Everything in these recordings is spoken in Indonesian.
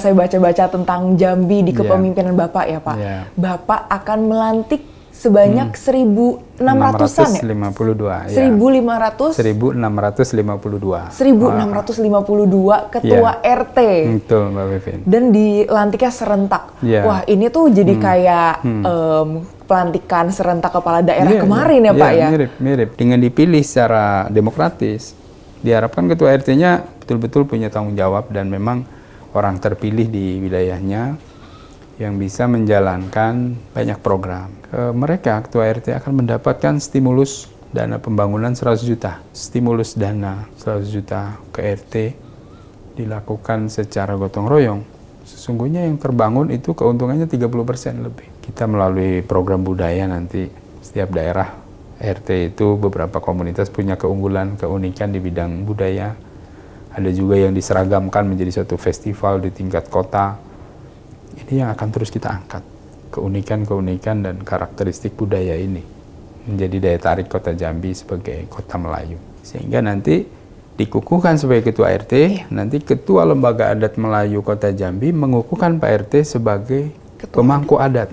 saya baca-baca tentang Jambi di kepemimpinan Bapak ya Pak, Bapak akan melantik sebanyak 1.600-an ya? 652. 1.652 ketua RT. Betul, Mbak Vivin. Dan dilantiknya serentak. Wah, ini tuh jadi kayak pelantikan serentak kepala daerah kemarin ya Pak ya? Mirip. Dengan dipilih secara demokratis, diharapkan ketua RT-nya betul-betul punya tanggung jawab dan memang orang terpilih di wilayahnya yang bisa menjalankan banyak program. Mereka, ketua RT akan mendapatkan stimulus dana pembangunan 100 juta. Stimulus dana 100 juta ke RT dilakukan secara gotong royong. Sesungguhnya yang terbangun itu keuntungannya 30% lebih. Kita melalui program budaya nanti, setiap daerah RT itu beberapa komunitas punya keunggulan, keunikan di bidang budaya. Ada juga yang diseragamkan menjadi suatu festival di tingkat kota. Ini yang akan terus kita angkat, keunikan-keunikan dan karakteristik budaya ini menjadi daya tarik kota Jambi sebagai kota Melayu. Sehingga nanti dikukuhkan sebagai ketua RT, nanti ketua lembaga adat Melayu kota Jambi mengukuhkan Pak RT sebagai pemangku adat.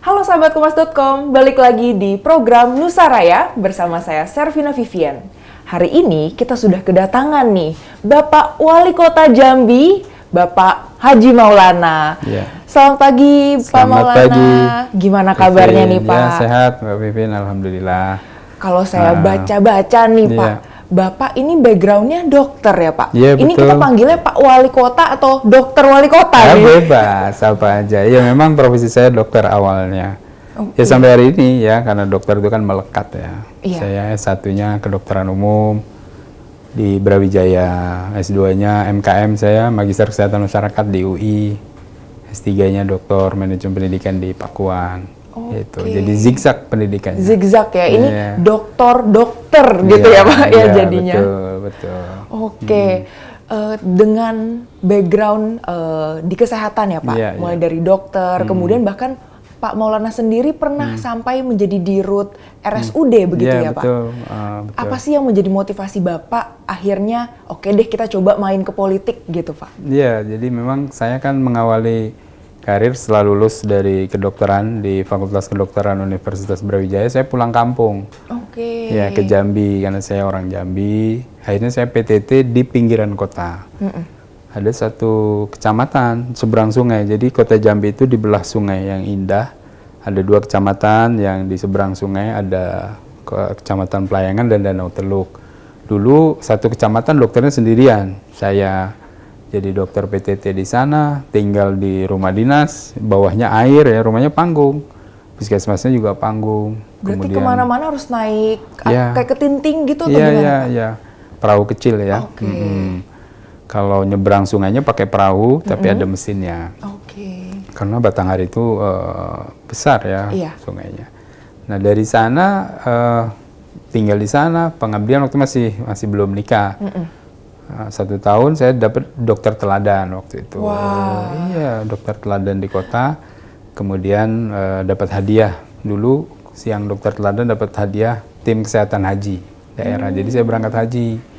Halo sahabat Kompas.com, balik lagi di program Nusa Raya bersama saya Servina Vivian. Hari ini kita sudah kedatangan nih Bapak Wali Kota Jambi, Bapak Haji Maulana. Selamat pagi Pak Maulana. Pagi. Gimana kabarnya nih Pak? Ya, sehat Mbak Vivin, alhamdulillah. Kalau saya baca-baca nih Pak, Bapak ini backgroundnya dokter ya Pak? Iya, ini betul. Kita panggilnya Pak Wali Kota atau Dokter Wali Kota? Ya, bebas, apa aja. Ya memang profesi saya dokter awalnya. Ya sampai hari ini ya, karena dokter itu kan melekat ya. Saya S1-nya kedokteran umum di Brawijaya, S2-nya MKM saya, Magister Kesehatan Masyarakat di UI, S3-nya Doktor Manajemen Pendidikan di Pakuan. Gitu. Jadi zigzag pendidikannya. Zigzag ya, ini dokter gitu ya Pak ya jadinya. Betul. Dengan background di kesehatan ya Pak, mulai dari dokter, kemudian bahkan Pak Maulana sendiri pernah sampai menjadi dirut RSUD begitu ya Pak? Betul. Apa sih yang menjadi motivasi Bapak akhirnya oke deh kita coba main ke politik gitu Pak? Iya, jadi memang saya kan mengawali karir setelah lulus dari kedokteran di Fakultas Kedokteran Universitas Brawijaya, saya pulang kampung. Ya, ke Jambi karena saya orang Jambi. Akhirnya saya PTT di pinggiran kota. Ada satu kecamatan seberang sungai. Jadi kota Jambi itu dibelah sungai yang indah. Ada 2 kecamatan yang di seberang sungai, ada Kecamatan Pelayangan dan Danau Teluk. Dulu satu kecamatan dokternya sendirian. Saya jadi dokter PTT di sana, tinggal di rumah dinas, bawahnya air ya, rumahnya panggung. Puskesmasnya juga panggung. Berarti kemana-mana harus naik kayak ketinting gitu atau gimana? Iya. Perahu kecil ya. Kalau nyebrang sungainya pakai perahu, tapi ada mesinnya. Karena Batanghari itu besar ya sungainya. Nah dari sana tinggal di sana, pengabdian waktu masih belum nikah. 1 tahun saya dapat dokter teladan waktu itu. Iya, dokter teladan di kota. Kemudian dapat hadiah. Dulu siang dokter teladan dapat hadiah tim kesehatan haji daerah. Jadi saya berangkat haji.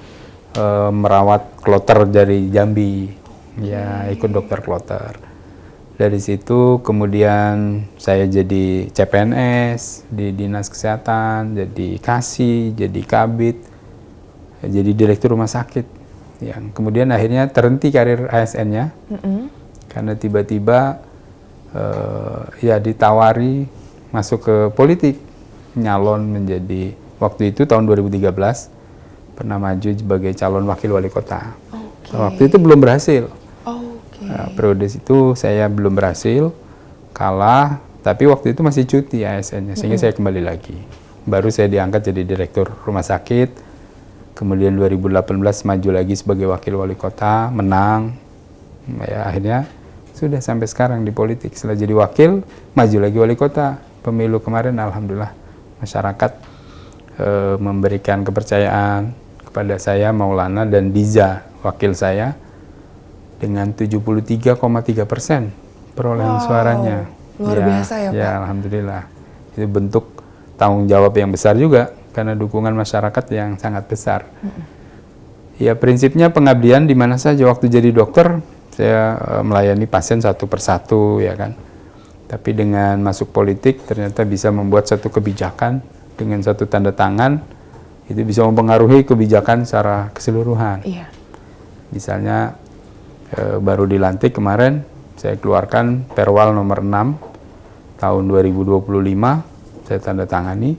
Merawat kloter dari Jambi, ya ikut dokter kloter. Dari situ kemudian saya jadi CPNS di Dinas Kesehatan, jadi Kasih, jadi Kabid, jadi Direktur Rumah Sakit. Yang kemudian akhirnya terhenti karir ASN-nya karena tiba-tiba ditawari masuk ke politik, nyalon menjadi waktu itu tahun 2013. Pernah maju sebagai calon wakil wali kota. Waktu itu belum berhasil. Nah, periode itu saya belum berhasil, kalah, tapi waktu itu masih cuti ASN-nya, sehingga saya kembali lagi. Baru saya diangkat jadi direktur rumah sakit, kemudian 2018 maju lagi sebagai wakil wali kota, menang. Ya, akhirnya sudah sampai sekarang di politik. Setelah jadi wakil, maju lagi wali kota. Pemilu kemarin, alhamdulillah, masyarakat memberikan kepercayaan kepada saya, Maulana, dan Diza, wakil saya, dengan 73,3% perolehan suaranya. Luar biasa ya Pak? Ya, alhamdulillah. Itu bentuk tanggung jawab yang besar juga, karena dukungan masyarakat yang sangat besar. Ya prinsipnya pengabdian di mana saja. Waktu jadi dokter saya melayani pasien satu persatu ya kan. Tapi dengan masuk politik ternyata bisa membuat satu kebijakan dengan satu tanda tangan itu bisa mempengaruhi kebijakan secara keseluruhan. Iya. Misalnya baru dilantik kemarin saya keluarkan Perwal nomor 6 tahun 2025 saya tanda tangani,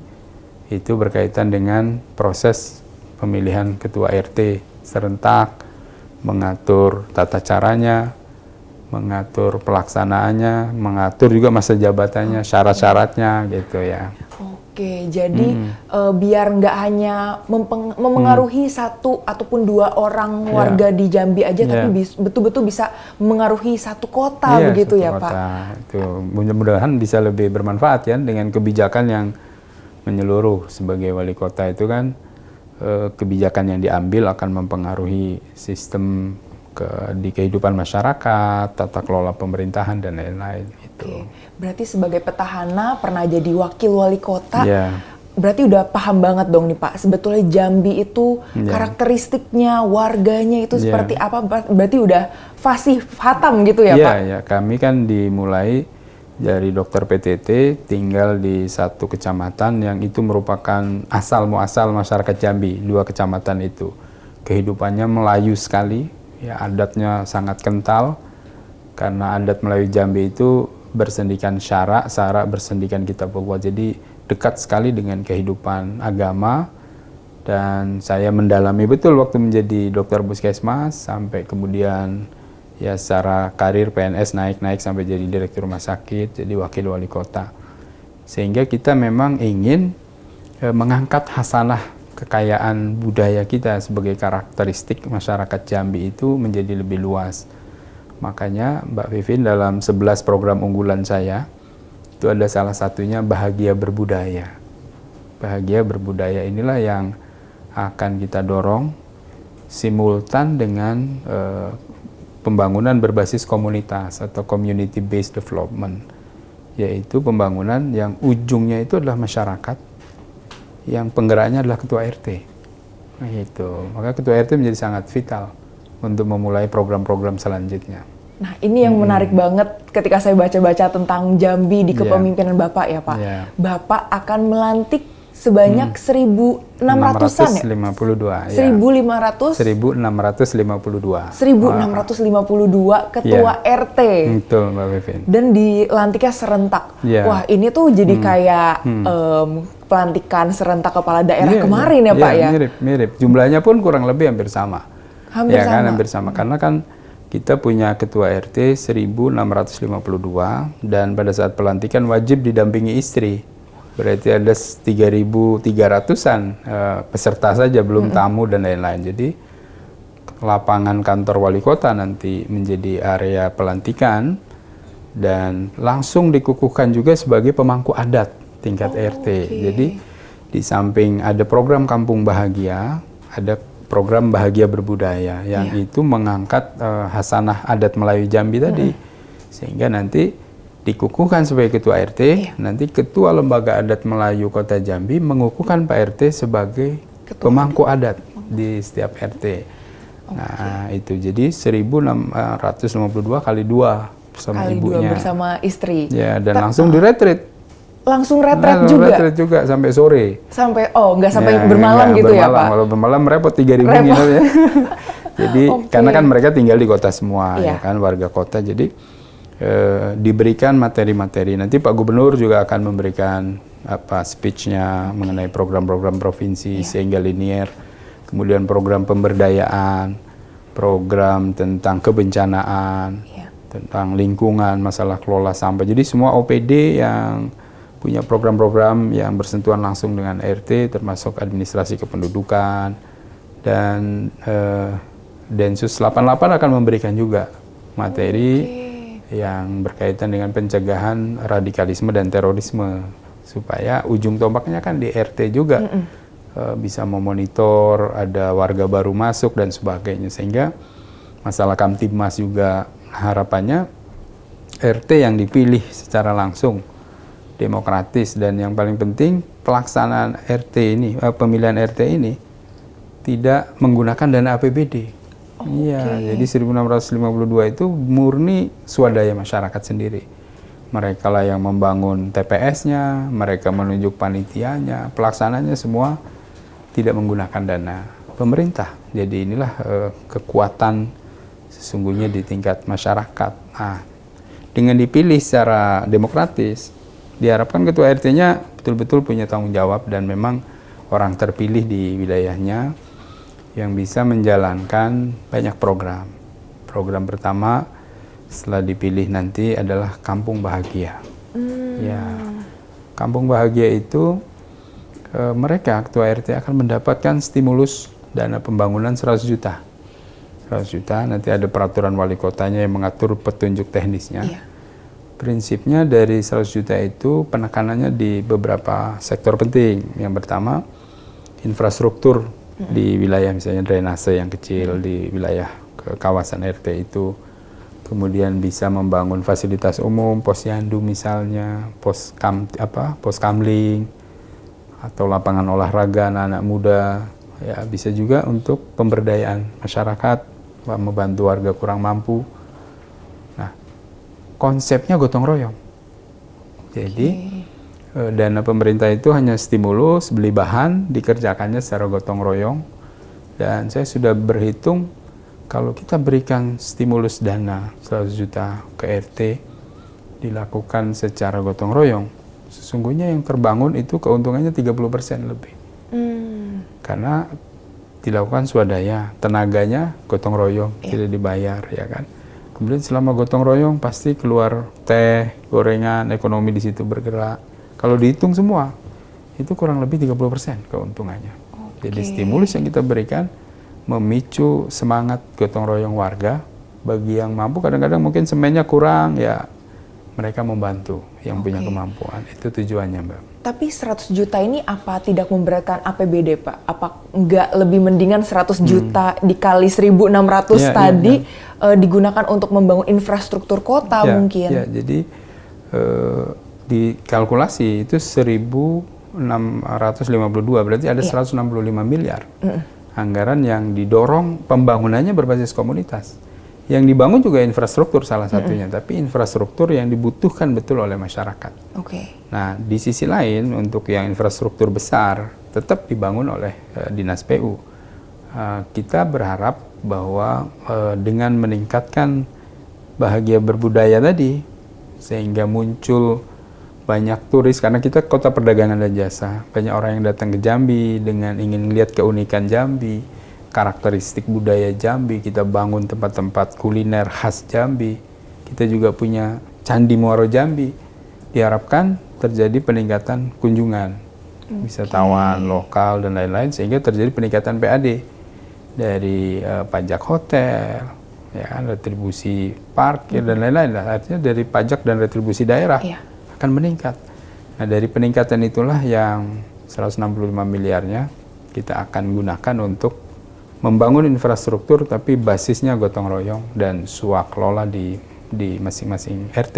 itu berkaitan dengan proses pemilihan ketua RT serentak, mengatur tata caranya, mengatur pelaksanaannya, mengatur juga masa jabatannya, syarat-syaratnya gitu ya. Oke, jadi biar nggak hanya mempengaruhi satu ataupun dua orang warga di Jambi aja, tapi betul-betul bisa mengaruhi satu kota begitu satu ya kota. Pak? Itu mudah-mudahan bisa lebih bermanfaat ya dengan kebijakan yang menyeluruh. Sebagai wali kota itu kan kebijakan yang diambil akan mempengaruhi sistem di kehidupan masyarakat, tata kelola pemerintahan dan lain-lain. Gitu. Berarti sebagai petahana pernah jadi wakil wali kota, berarti udah paham banget dong nih Pak. Sebetulnya Jambi itu karakteristiknya, warganya itu seperti apa? Berarti udah fasih, hatam gitu ya Pak? Iya, kami kan dimulai dari dokter PTT tinggal di satu kecamatan yang itu merupakan asal muasal masyarakat Jambi, 2 kecamatan itu. Kehidupannya Melayu sekali, ya adatnya sangat kental karena adat Melayu Jambi itu bersendikan syarak bersendikan kitab buku, jadi dekat sekali dengan kehidupan agama. Dan saya mendalami betul waktu menjadi dokter puskesmas sampai kemudian ya secara karir PNS naik sampai jadi direktur rumah sakit, jadi wakil wali kota. Sehingga kita memang ingin mengangkat hasanah kekayaan budaya kita sebagai karakteristik masyarakat Jambi itu menjadi lebih luas. Makanya Mbak Vivin dalam 11 program unggulan saya, itu ada salah satunya bahagia berbudaya. Bahagia berbudaya inilah yang akan kita dorong simultan dengan pembangunan berbasis komunitas atau community based development, yaitu pembangunan yang ujungnya itu adalah masyarakat, yang penggeraknya adalah ketua RT. Nah, itu. Maka ketua RT menjadi sangat vital untuk memulai program-program selanjutnya. Nah, ini yang menarik banget ketika saya baca-baca tentang Jambi di kepemimpinan Bapak ya Pak. Bapak akan melantik sebanyak 1.600-an ya? 1.652. 1.652 ketua RT. Betul, Mbak Vivin. Dan dilantiknya serentak. Wah, ini tuh jadi kayak pelantikan serentak kepala daerah kemarin ya Pak ya? Mirip. Jumlahnya pun kurang lebih hampir sama. Hampir sama. Kan, hampir sama. Karena kan kita punya ketua RT 1.652 dan pada saat pelantikan wajib didampingi istri. Berarti ada 3.300-an peserta saja, belum tamu dan lain-lain. Jadi lapangan kantor wali kota nanti menjadi area pelantikan dan langsung dikukuhkan juga sebagai pemangku adat tingkat RT. Jadi di samping ada program Kampung Bahagia, ada program Bahagia Berbudaya yang itu mengangkat hasanah adat Melayu Jambi tadi, sehingga nanti dikukuhkan sebagai ketua RT, nanti ketua lembaga adat Melayu Kota Jambi mengukuhkan Pak RT sebagai pemangku adat di setiap RT. Nah itu jadi 1.652 kali 2 bersama ibunya. 2 bersama istri. Ya, dan langsung di-retreat. Langsung retret juga? Retret juga sampai sore. Sampai, nggak sampai bermalam gitu ya Pak? Kalau bermalam repot 3.000 gitu ya. Jadi karena kan mereka tinggal di kota semua, ya kan, warga kota. Jadi diberikan materi-materi. Nanti Pak Gubernur juga akan memberikan speech-nya mengenai program-program provinsi sehingga linier. Kemudian program pemberdayaan, program tentang kebencanaan, tentang lingkungan, masalah kelola sampah. Jadi semua OPD yang punya program-program yang bersentuhan langsung dengan RT, termasuk administrasi kependudukan, dan Densus 88 akan memberikan juga materi yang berkaitan dengan pencegahan radikalisme dan terorisme, supaya ujung tombaknya kan di RT juga bisa memonitor ada warga baru masuk dan sebagainya, sehingga masalah Kamtibmas juga harapannya RT yang dipilih secara langsung demokratis, dan yang paling penting pelaksanaan RT ini, pemilihan RT ini tidak menggunakan dana APBD. Iya, jadi 1652 itu murni swadaya masyarakat sendiri. Mereka lah yang membangun TPS-nya, mereka menunjuk panitianya, pelaksananya semua tidak menggunakan dana pemerintah. Jadi inilah kekuatan sesungguhnya di tingkat masyarakat. Nah, dengan dipilih secara demokratis, diharapkan ketua RT-nya betul-betul punya tanggung jawab dan memang orang terpilih di wilayahnya yang bisa menjalankan banyak program. Program pertama setelah dipilih nanti adalah Kampung Bahagia. Ya, Kampung Bahagia itu mereka ketua RT akan mendapatkan stimulus dana pembangunan 100 juta. 100 juta, nanti ada peraturan wali kotanya yang mengatur petunjuk teknisnya. Iya. Prinsipnya dari 100 juta itu penekanannya di beberapa sektor penting. Yang pertama, infrastruktur di wilayah misalnya drainase yang kecil di wilayah kawasan RT itu. Kemudian bisa membangun fasilitas umum, posyandu misalnya, pos kamling, atau lapangan olahraga anak-anak muda. Ya, bisa juga untuk pemberdayaan masyarakat, membantu warga kurang mampu. Nah, konsepnya gotong royong. Jadi dana pemerintah itu hanya stimulus, beli bahan, dikerjakannya secara gotong royong. Dan saya sudah berhitung, kalau kita berikan stimulus dana 100 juta ke RT, dilakukan secara gotong royong, sesungguhnya yang terbangun itu keuntungannya 30% lebih. Karena dilakukan swadaya, tenaganya gotong royong, tidak dibayar, ya kan. Kemudian selama gotong royong pasti keluar teh, gorengan, ekonomi di situ bergerak. Kalau dihitung semua, itu kurang lebih 30% keuntungannya. Jadi stimulus yang kita berikan memicu semangat gotong royong warga. Bagi yang mampu, kadang-kadang mungkin semennya kurang, ya mereka membantu yang punya kemampuan. Itu tujuannya, Mbak. Tapi 100 juta ini apa tidak memberatkan APBD, Pak? Apa nggak lebih mendingan 100 juta dikali 1.600 tadi digunakan untuk membangun infrastruktur kota mungkin? Ya, jadi dikalkulasi itu 1.652, berarti ada 165 miliar anggaran yang didorong pembangunannya berbasis komunitas. Yang dibangun juga infrastruktur salah satunya, tapi infrastruktur yang dibutuhkan betul oleh masyarakat. Nah, di sisi lain untuk yang infrastruktur besar tetap dibangun oleh Dinas PU. Kita berharap bahwa dengan meningkatkan bahagia berbudaya tadi, sehingga muncul banyak turis, karena kita kota perdagangan dan jasa, banyak orang yang datang ke Jambi dengan ingin melihat keunikan Jambi, karakteristik budaya Jambi. Kita bangun tempat-tempat kuliner khas Jambi. Kita juga punya Candi Muaro Jambi. Diharapkan terjadi peningkatan kunjungan wisatawan lokal dan lain-lain, sehingga terjadi peningkatan PAD dari pajak hotel, ya kan, retribusi parkir dan lain-lain. Artinya dari pajak dan retribusi daerah akan meningkat. Nah, dari peningkatan itulah yang 165 miliarnya kita akan gunakan untuk membangun infrastruktur, tapi basisnya gotong royong dan swakelola di masing-masing RT.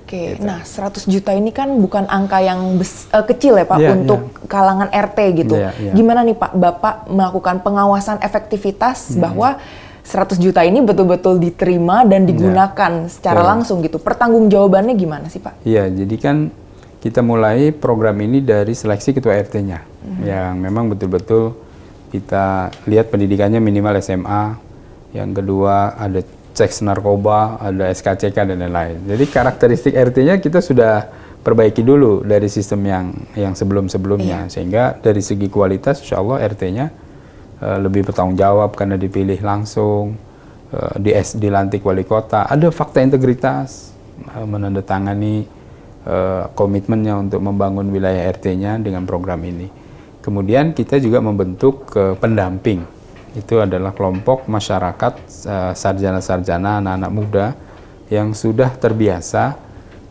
Gitu. Nah 100 juta ini kan bukan angka yang kecil ya Pak untuk kalangan RT gitu. Gimana nih Pak, Bapak melakukan pengawasan efektivitas bahwa 100 juta ini betul-betul diterima dan digunakan secara langsung gitu. Pertanggungjawabannya gimana sih Pak? Iya, jadi kan kita mulai program ini dari seleksi ketua RT-nya yang memang betul-betul kita lihat pendidikannya minimal SMA, yang kedua ada cek narkoba, ada SKCK dan lain-lain. Jadi karakteristik RT-nya kita sudah perbaiki dulu dari sistem yang sebelum-sebelumnya, sehingga dari segi kualitas insya Allah RT-nya lebih bertanggung jawab karena dipilih langsung, dilantik wali kota, ada fakta integritas, menandatangani komitmennya untuk membangun wilayah RT-nya dengan program ini. Kemudian kita juga membentuk pendamping. Itu adalah kelompok masyarakat sarjana-sarjana, anak-anak muda yang sudah terbiasa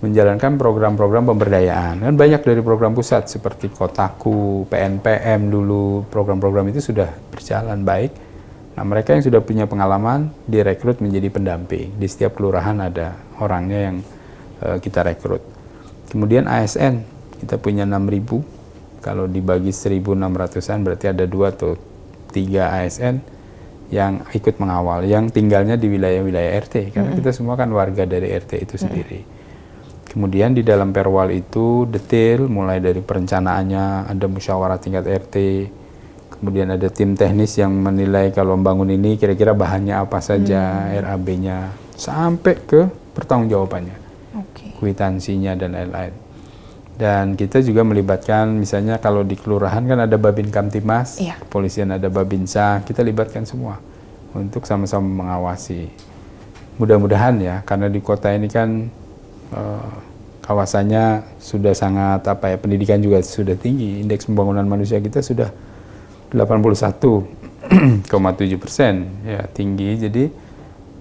menjalankan program-program pemberdayaan. Dan banyak dari program pusat seperti Kotaku, PNPM dulu, program-program itu sudah berjalan baik. Nah, mereka yang sudah punya pengalaman direkrut menjadi pendamping. Di setiap kelurahan ada orangnya yang kita rekrut. Kemudian ASN, kita punya 6.000. Kalau dibagi 1.600-an berarti ada 2 atau 3 ASN yang ikut mengawal, yang tinggalnya di wilayah-wilayah RT, karena kita semua kan warga dari RT itu sendiri. Kemudian di dalam perwal itu detail, mulai dari perencanaannya, ada musyawarah tingkat RT, kemudian ada tim teknis yang menilai kalau membangun ini kira-kira bahannya apa saja, RAB-nya, sampai ke pertanggungjawabannya, kwitansinya dan lain-lain. Dan kita juga melibatkan, misalnya kalau di kelurahan kan ada Babin Kamtimas, kepolisian ada Babinsa, kita libatkan semua untuk sama-sama mengawasi. Mudah-mudahan ya, karena di kota ini kan kawasannya sudah sangat pendidikan juga sudah tinggi, indeks pembangunan manusia kita sudah 81,7%, ya tinggi. Jadi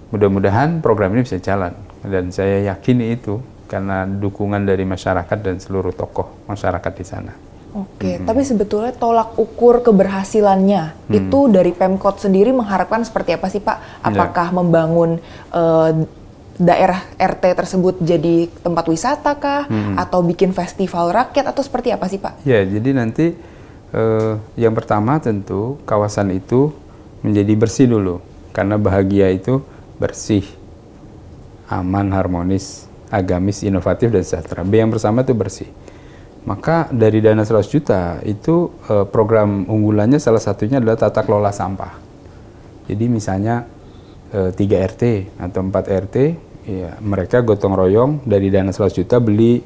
mudah-mudahan program ini bisa jalan, dan saya yakini itu karena dukungan dari masyarakat dan seluruh tokoh masyarakat di sana. Oke, tapi sebetulnya tolak ukur keberhasilannya itu dari Pemkot sendiri mengharapkan seperti apa sih Pak? Apakah membangun daerah RT tersebut jadi tempat wisata kah? Atau bikin festival rakyat atau seperti apa sih Pak? Ya, jadi nanti yang pertama tentu kawasan itu menjadi bersih dulu. Karena bahagia itu bersih, aman, harmonis, agamis, inovatif, dan sejahtera. B yang pertama itu bersih. Maka dari dana 100 juta itu program unggulannya salah satunya adalah tata kelola sampah. Jadi misalnya 3 RT atau 4 RT, ya, mereka gotong royong dari dana 100 juta beli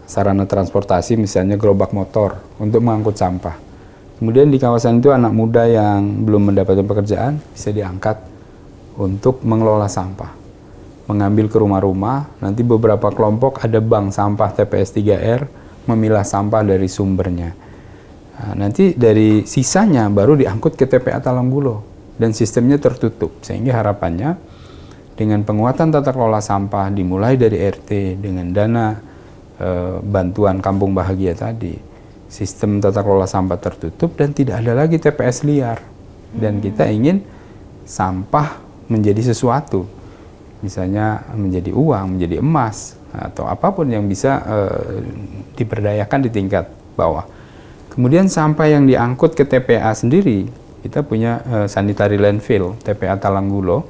sarana transportasi, misalnya gerobak motor untuk mengangkut sampah. Kemudian di kawasan itu anak muda yang belum mendapatkan pekerjaan bisa diangkat untuk mengelola sampah, mengambil ke rumah-rumah. Nanti beberapa kelompok ada bank sampah TPS 3R, memilah sampah dari sumbernya. Nah, nanti dari sisanya baru diangkut ke TPA Talanggulo, dan sistemnya tertutup, sehingga harapannya dengan penguatan tata kelola sampah dimulai dari RT dengan dana bantuan Kampung Bahagia tadi, sistem tata kelola sampah tertutup dan tidak ada lagi TPS liar. Dan kita ingin sampah menjadi sesuatu, misalnya menjadi uang, menjadi emas, atau apapun yang bisa diberdayakan di tingkat bawah. Kemudian sampah yang diangkut ke TPA sendiri, kita punya sanitary landfill TPA Talanggulo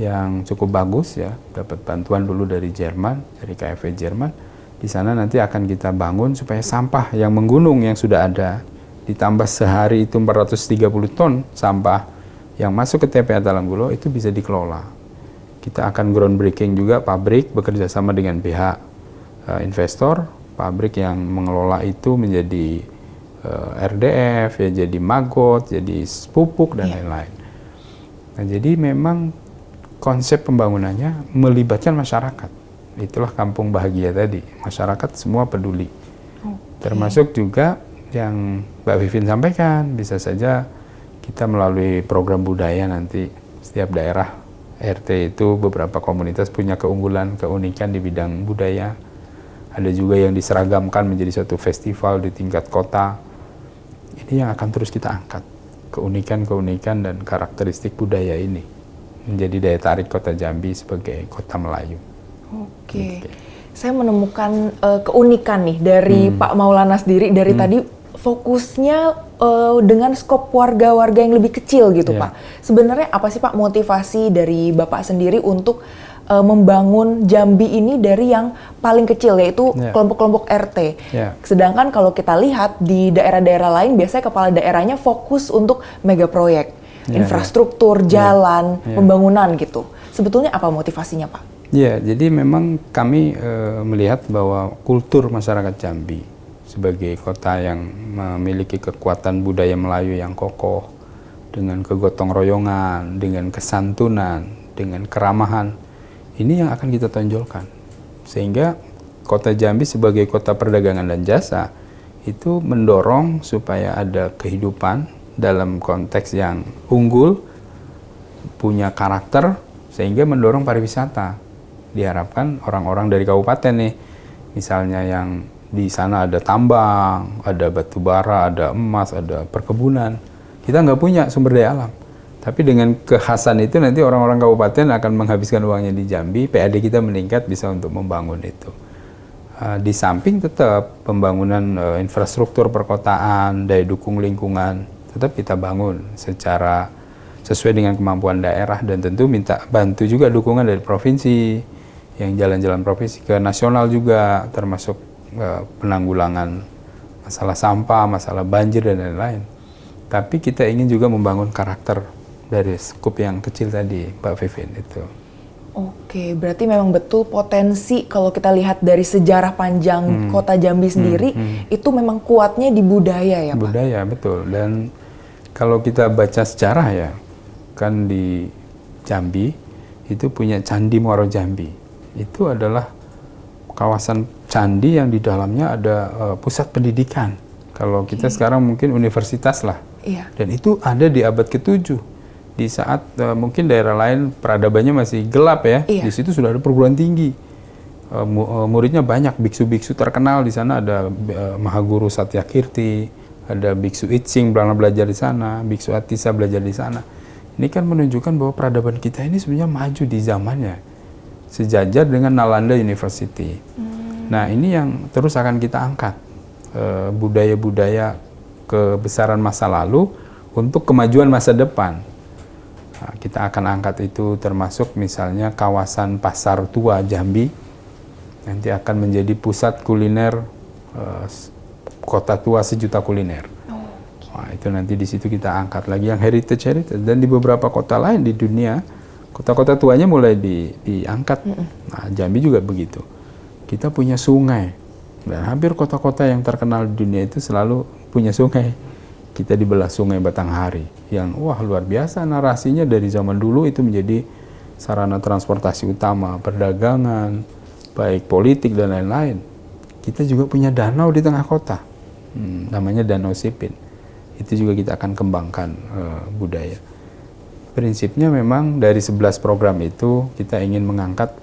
yang cukup bagus ya, dapat bantuan dulu dari Jerman, dari KfW Jerman. Di sana nanti akan kita bangun supaya sampah yang menggunung yang sudah ada, ditambah sehari itu 430 ton sampah yang masuk ke TPA Talanggulo itu bisa dikelola. Kita akan groundbreaking juga pabrik bekerja sama dengan pihak investor, pabrik yang mengelola itu menjadi RDF, ya jadi maggot, jadi pupuk dan lain-lain. Nah, jadi memang konsep pembangunannya melibatkan masyarakat. Itulah Kampung Bahagia tadi, masyarakat semua peduli. Termasuk juga yang Mbak Vivin sampaikan, bisa saja kita melalui program budaya nanti setiap daerah RT itu beberapa komunitas punya keunggulan, keunikan di bidang budaya. Ada juga yang diseragamkan menjadi suatu festival di tingkat kota. Ini yang akan terus kita angkat, keunikan-keunikan dan karakteristik budaya ini menjadi daya tarik kota Jambi sebagai kota Melayu. Oke. Saya menemukan keunikan nih dari Pak Maulana sendiri dari tadi fokusnya dengan skop warga-warga yang lebih kecil gitu Pak. Sebenarnya apa sih Pak motivasi dari Bapak sendiri untuk membangun Jambi ini dari yang paling kecil, yaitu kelompok-kelompok RT. Sedangkan kalau kita lihat di daerah-daerah lain biasanya kepala daerahnya fokus untuk mega proyek, infrastruktur, jalan, pembangunan gitu. Sebetulnya apa motivasinya Pak? Ya, jadi memang kami melihat bahwa kultur masyarakat Jambi sebagai kota yang memiliki kekuatan budaya Melayu yang kokoh, dengan kegotong royongan, dengan kesantunan, dengan keramahan, ini yang akan kita tonjolkan. Sehingga kota Jambi sebagai kota perdagangan dan jasa itu mendorong supaya ada kehidupan dalam konteks yang unggul, punya karakter, sehingga mendorong pariwisata. Diharapkan orang-orang dari kabupaten nih, misalnya yang di sana ada tambang, ada batu bara, ada emas, ada perkebunan. Kita nggak punya sumber daya alam. Tapi dengan kekhasan itu nanti orang-orang kabupaten akan menghabiskan uangnya di Jambi, PAD kita meningkat bisa untuk membangun itu. Di samping tetap pembangunan infrastruktur perkotaan, daya dukung lingkungan, tetap kita bangun secara sesuai dengan kemampuan daerah, dan tentu minta bantu juga dukungan dari provinsi, yang jalan-jalan provinsi ke nasional juga, termasuk penanggulangan masalah sampah, masalah banjir, dan lain-lain. Tapi kita ingin juga membangun karakter dari skup yang kecil tadi, Pak Vivin, itu. Oke, berarti memang betul potensi kalau kita lihat dari sejarah panjang kota Jambi sendiri, itu memang kuatnya di budaya ya Pak? Budaya, betul. Dan kalau kita baca sejarah ya, kan di Jambi itu punya Candi Muaro Jambi. Itu adalah kawasan candi yang di dalamnya ada pusat pendidikan. Kalau kita sekarang mungkin universitas lah. Iya. Dan itu ada di abad ke-7. Di saat mungkin daerah lain peradabannya masih gelap ya. Iya. Di situ sudah ada perguruan tinggi. Muridnya banyak, biksu-biksu terkenal di sana, ada Mahaguru Satyakirti, ada Biksu Itsing belajar di sana, Biksu Atisa belajar di sana. Ini kan menunjukkan bahwa peradaban kita ini sebenarnya maju di zamannya, sejajar dengan Nalanda University. Nah, ini yang terus akan kita angkat, budaya-budaya kebesaran masa lalu untuk kemajuan masa depan. Nah, kita akan angkat itu, termasuk misalnya kawasan Pasar Tua Jambi, nanti akan menjadi pusat kuliner, kota tua sejuta kuliner. Nah, itu nanti di situ kita angkat lagi yang heritage, dan di beberapa kota lain di dunia, kota-kota tuanya mulai diangkat. Nah, Jambi juga begitu. Kita punya sungai, dan hampir kota-kota yang terkenal di dunia itu selalu punya sungai. Kita dibelah Sungai Batanghari, yang wah luar biasa narasinya dari zaman dulu itu menjadi sarana transportasi utama, perdagangan, baik politik dan lain-lain. Kita juga punya danau di tengah kota, namanya Danau Sipin. Itu juga kita akan kembangkan budaya. Prinsipnya memang dari 11 program itu kita ingin mengangkat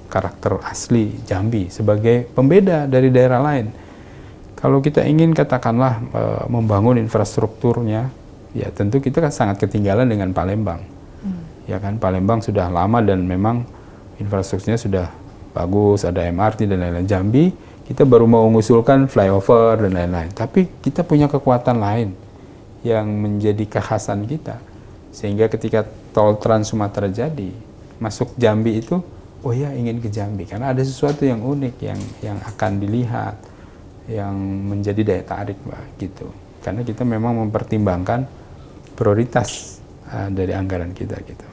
karakter asli Jambi sebagai pembeda dari daerah lain. Kalau kita ingin katakanlah membangun infrastrukturnya, ya tentu kita kan sangat ketinggalan dengan Palembang. Ya kan, Palembang sudah lama dan memang infrastrukturnya sudah bagus, ada MRT dan lain-lain. Jambi kita baru mau mengusulkan flyover dan lain-lain. Tapi kita punya kekuatan lain yang menjadi kekhasan kita. Sehingga ketika tol Trans Sumatera jadi, masuk Jambi itu, oh ya ingin ke Jambi karena ada sesuatu yang unik yang akan dilihat, yang menjadi daya tarik, Mbak, gitu. Karena kita memang mempertimbangkan prioritas dari anggaran kita, gitu.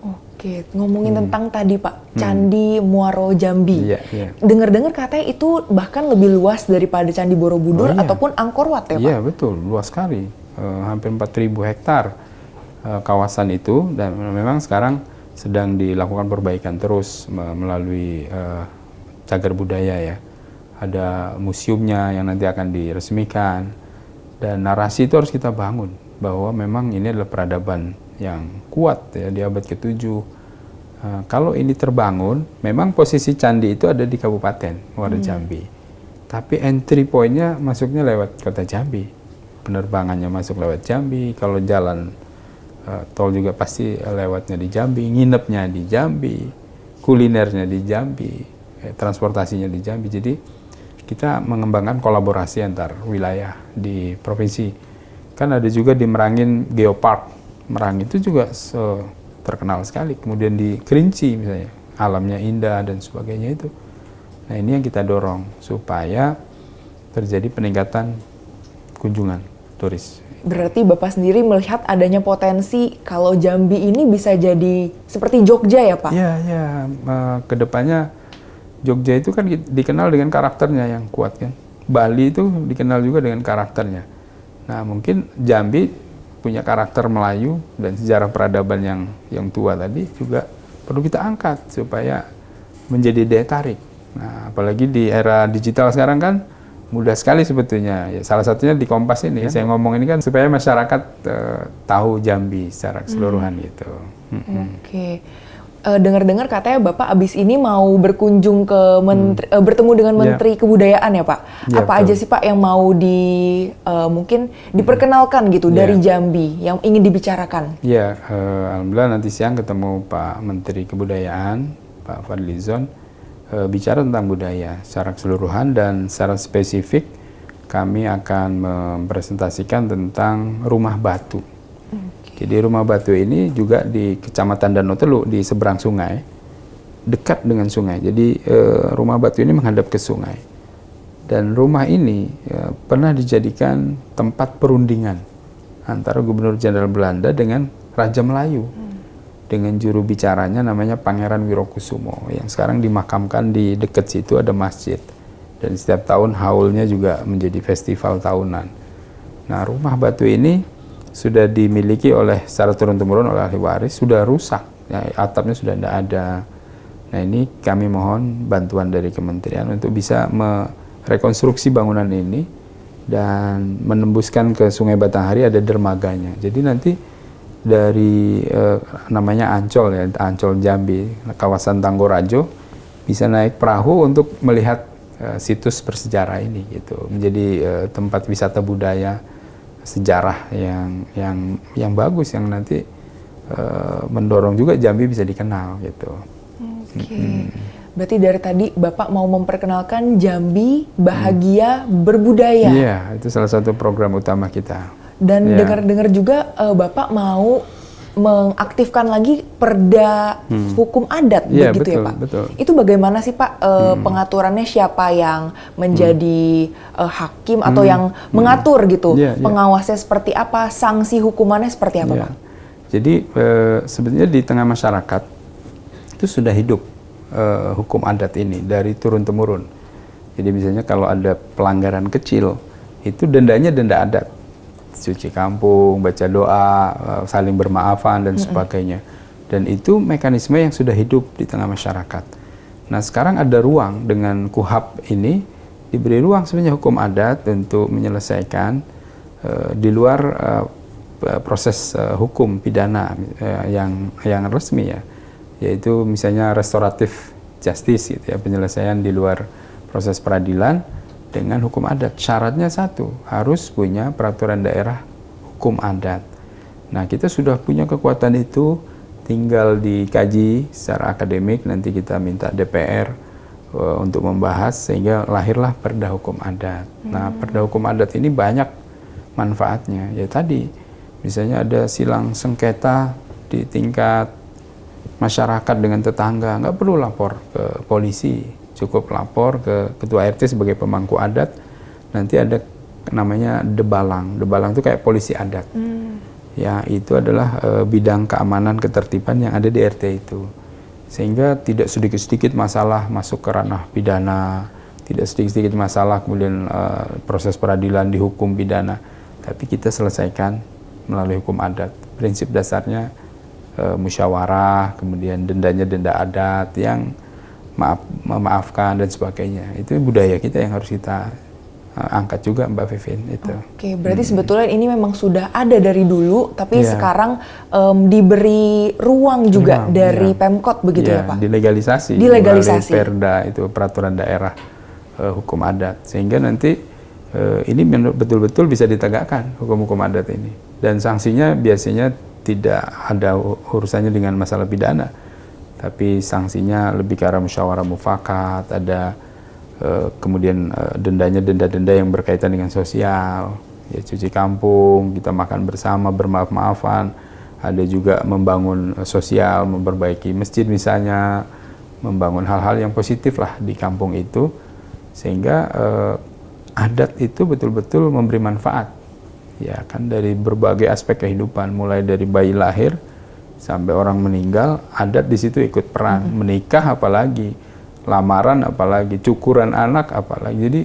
Oke, ngomongin tentang tadi Pak, Candi Muaro Jambi. Iya. Dengar-dengar katanya itu bahkan lebih luas daripada Candi Borobudur ataupun Angkor Wat ya Pak? Iya, betul, luas sekali. Hampir 4.000 hektar kawasan itu, dan memang sekarang sedang dilakukan perbaikan terus melalui cagar budaya ya. Ada museumnya yang nanti akan diresmikan, dan narasi itu harus kita bangun bahwa memang ini adalah peradaban yang kuat ya di abad ke-7. Kalau ini terbangun, memang posisi candi itu ada di Kabupaten Muaro Jambi, tapi entry point-nya masuknya lewat kota Jambi, penerbangannya masuk lewat Jambi, kalau jalan tol juga pasti lewatnya di Jambi, nginepnya di Jambi, kulinernya di Jambi, transportasinya di Jambi. Jadi kita mengembangkan kolaborasi antar wilayah di provinsi. Kan ada juga di Merangin Geopark. Merangin itu juga terkenal sekali. Kemudian di Kerinci misalnya, alamnya indah dan sebagainya itu. Nah, ini yang kita dorong supaya terjadi peningkatan kunjungan turis. Berarti Bapak sendiri melihat adanya potensi kalau Jambi ini bisa jadi seperti Jogja ya Pak? Iya. Kedepannya Jogja itu kan dikenal dengan karakternya yang kuat kan. Bali itu dikenal juga dengan karakternya. Nah, mungkin Jambi punya karakter Melayu dan sejarah peradaban yang tua tadi juga perlu kita angkat supaya menjadi daya tarik. Nah, apalagi di era digital sekarang kan mudah sekali sebetulnya. Ya, salah satunya di Kompas ini saya ngomong ini kan supaya masyarakat tahu Jambi secara keseluruhan gitu. Oke. Dengar-dengar katanya Bapak abis ini mau berkunjung ke bertemu dengan Menteri Kebudayaan ya Pak. Ya, apa aja sih Pak yang mau mungkin diperkenalkan gitu dari Jambi yang ingin dibicarakan? Ya, alhamdulillah nanti siang ketemu Pak Menteri Kebudayaan, Pak Fadlizon. bicara tentang budaya secara keseluruhan, dan secara spesifik kami akan mempresentasikan tentang rumah batu. Jadi rumah batu ini juga di Kecamatan Danau Teluk, di seberang sungai, dekat dengan sungai. Jadi rumah batu ini menghadap ke sungai. Dan rumah ini pernah dijadikan tempat perundingan antara Gubernur Jenderal Belanda dengan Raja Melayu. Dengan juru bicaranya namanya Pangeran Wirokusumo, yang sekarang dimakamkan di dekat situ ada masjid. Dan setiap tahun haulnya juga menjadi festival tahunan. Nah, rumah batu ini sudah dimiliki oleh secara turun-temurun oleh ahli waris, sudah rusak, ya, atapnya sudah tidak ada. Nah, ini kami mohon bantuan dari kementerian untuk bisa rekonstruksi bangunan ini dan menembuskan ke Sungai Batanghari, ada dermaganya. Jadi nanti dari namanya Ancol, ya, Ancol Jambi, kawasan Tanggorajo, bisa naik perahu untuk melihat situs bersejarah ini gitu. Menjadi tempat wisata budaya sejarah yang bagus, yang nanti mendorong juga Jambi bisa dikenal gitu. Berarti dari tadi Bapak mau memperkenalkan Jambi bahagia berbudaya. Iya, itu salah satu program utama kita. Dan dengar-dengar juga Bapak mau mengaktifkan lagi Perda Hukum Adat, begitu betul, ya Pak? Betul. Itu bagaimana sih Pak pengaturannya, siapa yang menjadi hakim atau yang mengatur gitu? Pengawasnya seperti apa? Sanksi hukumannya seperti apa Pak? Jadi sebenarnya di tengah masyarakat itu sudah hidup hukum adat ini dari turun-temurun. Jadi misalnya kalau ada pelanggaran kecil, itu dendanya denda adat. Cuci kampung, baca doa, saling bermaafan, dan sebagainya. Dan itu mekanisme yang sudah hidup di tengah masyarakat. Nah, sekarang ada ruang dengan KUHP ini, diberi ruang sebenarnya hukum adat untuk menyelesaikan di luar proses hukum pidana yang resmi, ya. Yaitu misalnya restoratif justice gitu ya, penyelesaian di luar proses peradilan dengan hukum adat. Syaratnya satu, harus punya peraturan daerah hukum adat. Nah, kita sudah punya kekuatan itu, tinggal dikaji secara akademik, nanti kita minta DPR untuk membahas sehingga lahirlah Perda Hukum Adat. Nah, Perda Hukum Adat ini banyak manfaatnya. Ya tadi, misalnya ada silang sengketa di tingkat masyarakat dengan tetangga, nggak perlu lapor ke polisi, cukup lapor ke ketua RT sebagai pemangku adat. Nanti ada namanya Debalang. Debalang itu kayak polisi adat. Ya, itu adalah bidang keamanan ketertiban yang ada di RT itu. Sehingga tidak sedikit-sedikit masalah masuk ke ranah pidana, tidak sedikit-sedikit masalah kemudian proses peradilan dihukum pidana, tapi kita selesaikan melalui hukum adat. Prinsip dasarnya musyawarah, kemudian dendanya denda adat yang memaafkan dan sebagainya. Itu budaya kita yang harus kita angkat juga, Mbak Vivin. Itu. Oke, berarti sebetulnya ini memang sudah ada dari dulu, tapi sekarang diberi ruang juga dari Pemkot, begitu ya Pak? Dilegalisasi. Dilegalisasi. Melalui Perda, itu peraturan daerah hukum adat. Sehingga nanti ini betul-betul bisa ditegakkan hukum-hukum adat ini. Dan sanksinya biasanya tidak ada urusannya dengan masalah pidana, tapi sanksinya lebih ke arah musyawarah mufakat, ada kemudian dendanya denda-denda yang berkaitan dengan sosial, ya cuci kampung, kita makan bersama, bermaaf-maafan, ada juga membangun sosial, memperbaiki masjid misalnya, membangun hal-hal yang positif lah di kampung itu, sehingga adat itu betul-betul memberi manfaat. Ya kan, dari berbagai aspek kehidupan, mulai dari bayi lahir sampai orang meninggal, adat di situ ikut peran. Menikah apalagi, lamaran apalagi, cukuran anak apalagi. Jadi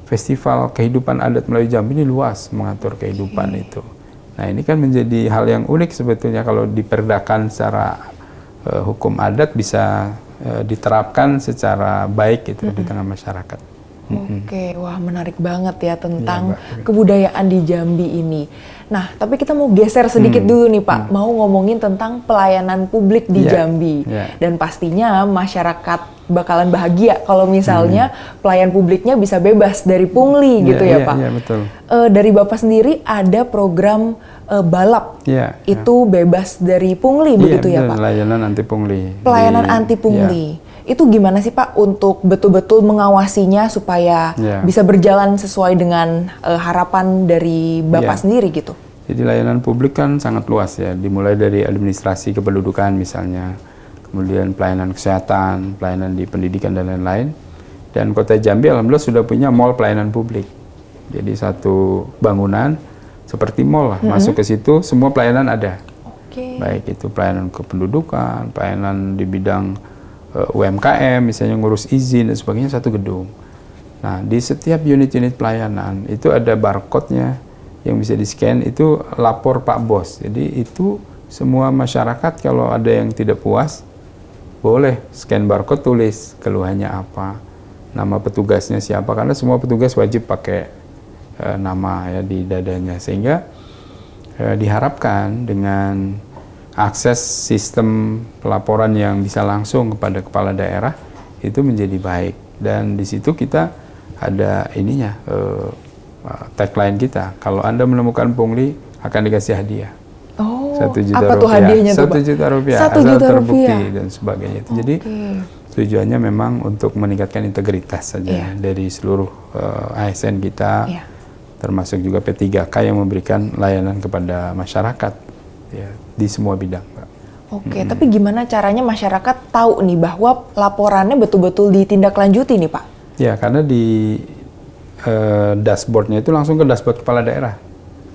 festival kehidupan adat Melayu Jambi ini luas mengatur kehidupan itu. Nah, ini kan menjadi hal yang unik sebetulnya kalau diperdakan secara hukum adat bisa diterapkan secara baik gitu di tengah masyarakat. Oke, wah menarik banget ya tentang kebudayaan di Jambi ini. Nah, tapi kita mau geser sedikit dulu nih Pak, mau ngomongin tentang pelayanan publik di Jambi. Dan pastinya masyarakat bakalan bahagia kalau misalnya pelayan publiknya bisa bebas dari pungli gitu ya Pak. Iya, betul. Dari Bapak sendiri ada program balap, itu bebas dari pungli begitu ya Pak? Layanan anti pungli. Pelayanan anti pungli. Itu gimana sih Pak untuk betul-betul mengawasinya supaya bisa berjalan sesuai dengan harapan dari Bapak sendiri gitu? Jadi layanan publik kan sangat luas ya, dimulai dari administrasi kependudukan misalnya, kemudian pelayanan kesehatan, pelayanan di pendidikan dan lain-lain. Dan Kota Jambi alhamdulillah sudah punya mall pelayanan publik. Jadi satu bangunan seperti mall lah, masuk ke situ semua pelayanan ada. Baik itu pelayanan kependudukan, pelayanan di bidang UMKM, misalnya ngurus izin dan sebagainya, satu gedung. Nah, di setiap unit-unit pelayanan itu ada barcode-nya yang bisa di-scan, itu lapor Pak Bos. Jadi itu semua masyarakat kalau ada yang tidak puas, boleh scan barcode, tulis keluhannya apa, nama petugasnya siapa, karena semua petugas wajib pakai nama ya di dadanya, sehingga diharapkan dengan akses sistem pelaporan yang bisa langsung kepada kepala daerah itu menjadi baik. Dan di situ kita ada ininya, tagline kita, kalau Anda menemukan pungli akan dikasih hadiah. Oh, 1 juta apa rupiah. tuh hadiahnya 1 juta rupiah, 1 asal juta terbukti rupiah. dan sebagainya itu. Jadi tujuannya memang untuk meningkatkan integritas saja dari seluruh ASN kita, termasuk juga P3K yang memberikan layanan kepada masyarakat ya, di semua bidang, Pak. Oke, tapi gimana caranya masyarakat tahu nih bahwa laporannya betul-betul ditindaklanjuti nih Pak? Ya, karena di dashboardnya itu langsung ke dashboard kepala daerah,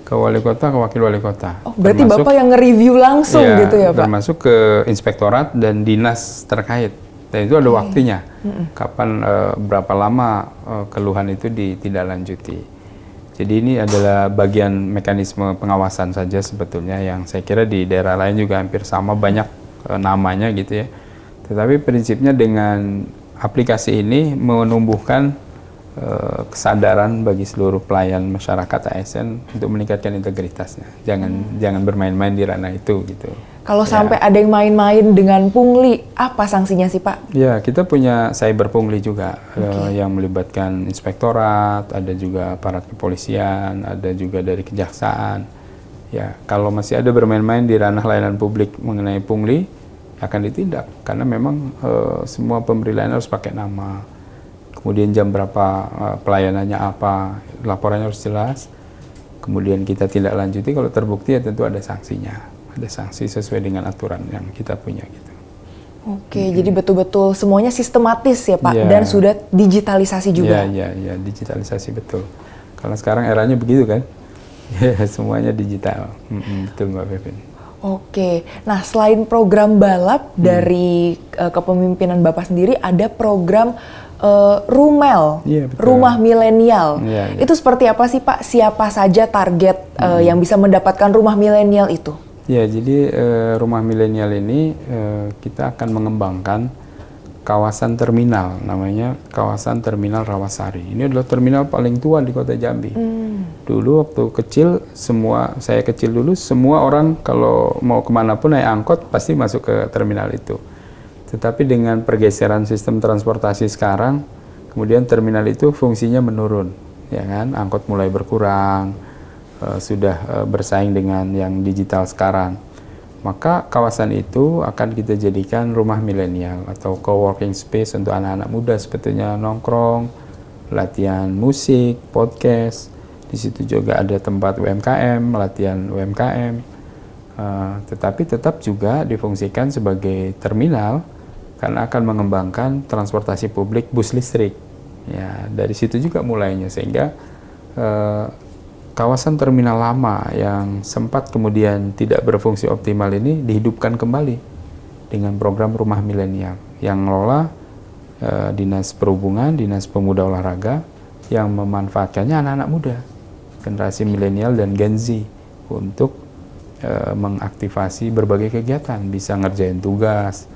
ke wali kota, ke wakil wali kota. Oh, berarti Bapak yang nge-review langsung gitu ya Pak? Termasuk ke inspektorat dan dinas terkait. Dan itu ada waktunya, kapan berapa lama keluhan itu ditindaklanjuti. Jadi ini adalah bagian mekanisme pengawasan saja sebetulnya, yang saya kira di daerah lain juga hampir sama, banyak namanya gitu ya. Tetapi prinsipnya dengan aplikasi ini menumbuhkan kesadaran bagi seluruh pelayan masyarakat ASN untuk meningkatkan integritasnya. Jangan bermain-main di ranah itu gitu. Kalau sampai ada yang main-main dengan pungli, apa sanksinya sih Pak? Ya, kita punya cyber pungli juga yang melibatkan inspektorat, ada juga aparat kepolisian, ada juga dari kejaksaan. Ya, kalau masih ada bermain-main di ranah layanan publik mengenai pungli, akan ditindak karena memang semua pemberi layanan harus pakai nama. Kemudian jam berapa pelayanannya apa, laporannya harus jelas. Kemudian kita tindak lanjuti, kalau terbukti ya tentu ada sanksinya. Ada sanksi sesuai dengan aturan yang kita punya gitu. Oke, jadi betul-betul semuanya sistematis ya Pak, dan sudah digitalisasi juga. Iya, digitalisasi betul. Karena sekarang eranya begitu kan, semuanya digital. Betul Mbak Pevin. Oke, nah selain program balap dari kepemimpinan Bapak sendiri, ada program Rumel, Rumah Milenial. Itu seperti apa sih Pak? Siapa saja target yang bisa mendapatkan rumah milenial itu? Ya, jadi rumah milenial ini kita akan mengembangkan kawasan terminal, namanya kawasan terminal Rawasari. Ini adalah terminal paling tua di Kota Jambi. Dulu waktu kecil, saya kecil dulu, semua orang kalau mau kemana pun naik angkot pasti masuk ke terminal itu. Tetapi dengan pergeseran sistem transportasi sekarang, kemudian terminal itu fungsinya menurun, ya kan? Angkot mulai berkurang. Sudah bersaing dengan yang digital sekarang, maka kawasan itu akan kita jadikan rumah milenial atau co-working space untuk anak-anak muda, sebetulnya nongkrong, latihan musik, podcast. Di situ juga ada tempat UMKM, latihan UMKM, tetapi tetap juga difungsikan sebagai terminal karena akan mengembangkan transportasi publik bus listrik. Ya, dari situ juga mulainya, sehingga kawasan terminal lama yang sempat kemudian tidak berfungsi optimal ini dihidupkan kembali dengan program rumah milenial yang ngelola Dinas Perhubungan, Dinas Pemuda Olahraga, yang memanfaatkannya anak-anak muda, generasi milenial dan Gen Z, untuk mengaktifasi berbagai kegiatan, bisa ngerjain tugas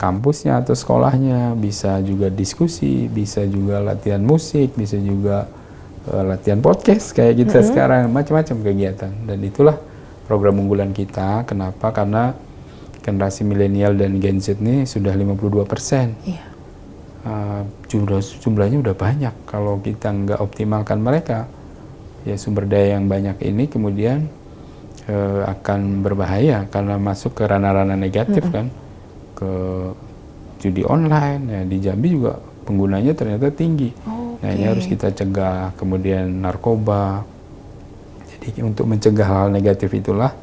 kampusnya atau sekolahnya, bisa juga diskusi, bisa juga latihan musik, bisa juga latihan podcast kayak kita sekarang, macam-macam kegiatan. Dan itulah program unggulan kita. Kenapa? Karena generasi milenial dan Gen Z ini sudah 52%. Iya. Jumlahnya udah banyak. Kalau kita nggak optimalkan mereka, ya sumber daya yang banyak ini kemudian akan berbahaya karena masuk ke ranah-ranah negatif kan, ke judi online. Ya, di Jambi juga penggunanya ternyata tinggi. Nah, ini harus kita cegah. Kemudian narkoba. Jadi untuk mencegah hal negatif itulah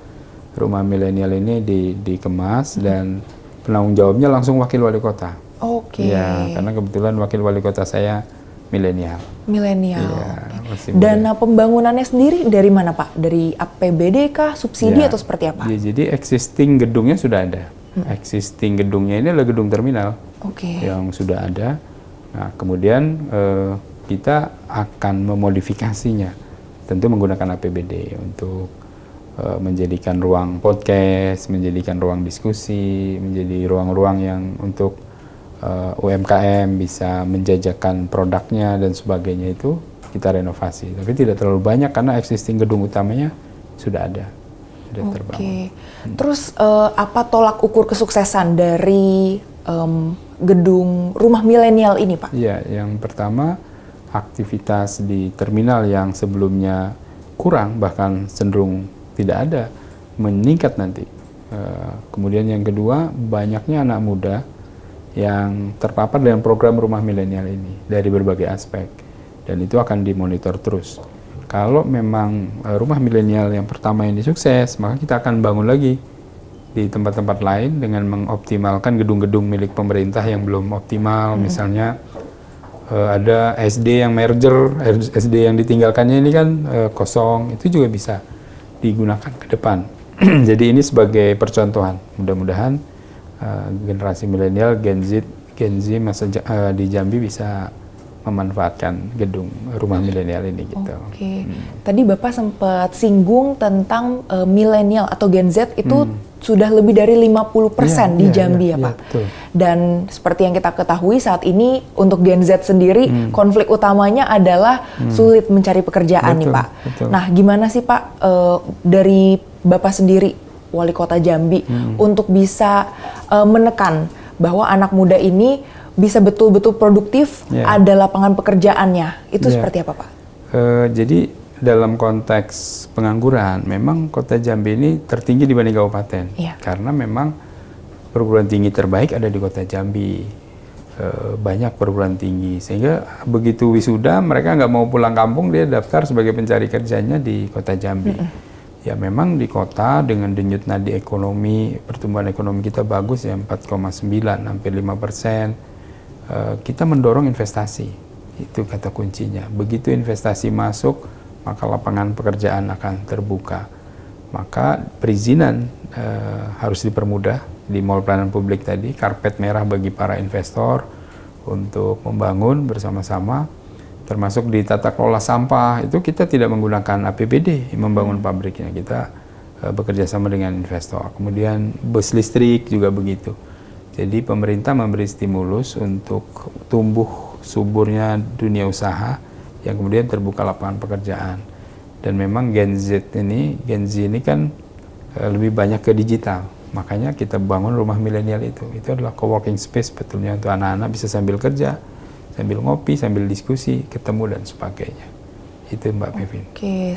rumah milenial ini dikemas dan penanggung jawabnya langsung wakil wali kota. Ya, karena kebetulan wakil wali kota saya milenial. Ya, Dana pembangunannya sendiri dari mana Pak? Dari APBD kah, subsidi atau seperti apa? Ya, jadi existing gedungnya sudah ada. Existing gedungnya ini adalah gedung terminal yang sudah ada. Nah, kemudian kita akan memodifikasinya, tentu menggunakan APBD untuk menjadikan ruang podcast, menjadikan ruang diskusi, menjadi ruang-ruang yang untuk UMKM bisa menjajakan produknya dan sebagainya, itu kita renovasi. Tapi tidak terlalu banyak karena existing gedung utamanya sudah ada, sudah terbangun. Terus apa tolak ukur kesuksesan dari gedung rumah milenial ini Pak? Ya, yang pertama aktivitas di terminal yang sebelumnya kurang bahkan cenderung tidak ada meningkat nanti. Kemudian yang kedua, banyaknya anak muda yang terpapar dengan program rumah milenial ini dari berbagai aspek, dan itu akan dimonitor terus. Kalau memang rumah milenial yang pertama ini sukses, maka kita akan bangun lagi di tempat-tempat lain dengan mengoptimalkan gedung-gedung milik pemerintah yang belum optimal. Misalnya ada SD yang merger, SD yang ditinggalkannya ini kan kosong, itu juga bisa digunakan ke depan. Jadi ini sebagai percontohan, mudah-mudahan generasi milenial, Gen Z masa di Jambi bisa memanfaatkan gedung rumah milenial ini gitu. Tadi Bapak sempat singgung tentang milenial atau Gen Z itu sudah lebih dari 50% di Jambi ya Pak. Betul. Dan seperti yang kita ketahui saat ini untuk Gen Z sendiri konflik utamanya adalah sulit mencari pekerjaan nih Pak. Nah, gimana sih Pak dari Bapak sendiri Wali Kota Jambi untuk bisa menekan bahwa anak muda ini bisa betul-betul produktif, ada lapangan pekerjaannya, itu seperti apa Pak? Jadi dalam konteks pengangguran, memang Kota Jambi ini tertinggi dibanding kabupaten, karena memang perguruan tinggi terbaik ada di Kota Jambi, banyak perguruan tinggi, sehingga begitu wisuda mereka nggak mau pulang kampung, dia daftar sebagai pencari kerjanya di Kota Jambi. Ya memang di kota dengan denyut nadi ekonomi, pertumbuhan ekonomi kita bagus ya 4,9 hampir 5%. Kita mendorong investasi, itu kata kuncinya. Begitu investasi masuk, maka lapangan pekerjaan akan terbuka. Maka perizinan harus dipermudah di mall pelayanan publik tadi, karpet merah bagi para investor untuk membangun bersama-sama. Termasuk di tata kelola sampah, itu kita tidak menggunakan APBD membangun pabriknya, kita bekerja sama dengan investor. Kemudian bus listrik juga begitu. Jadi pemerintah memberi stimulus untuk tumbuh suburnya dunia usaha yang kemudian terbuka lapangan pekerjaan. Dan memang Gen Z ini kan lebih banyak ke digital. Makanya kita bangun rumah milenial itu adalah co-working space betulnya untuk anak-anak bisa sambil kerja, sambil ngopi, sambil diskusi, ketemu dan sebagainya. Itu Mbak Pevin.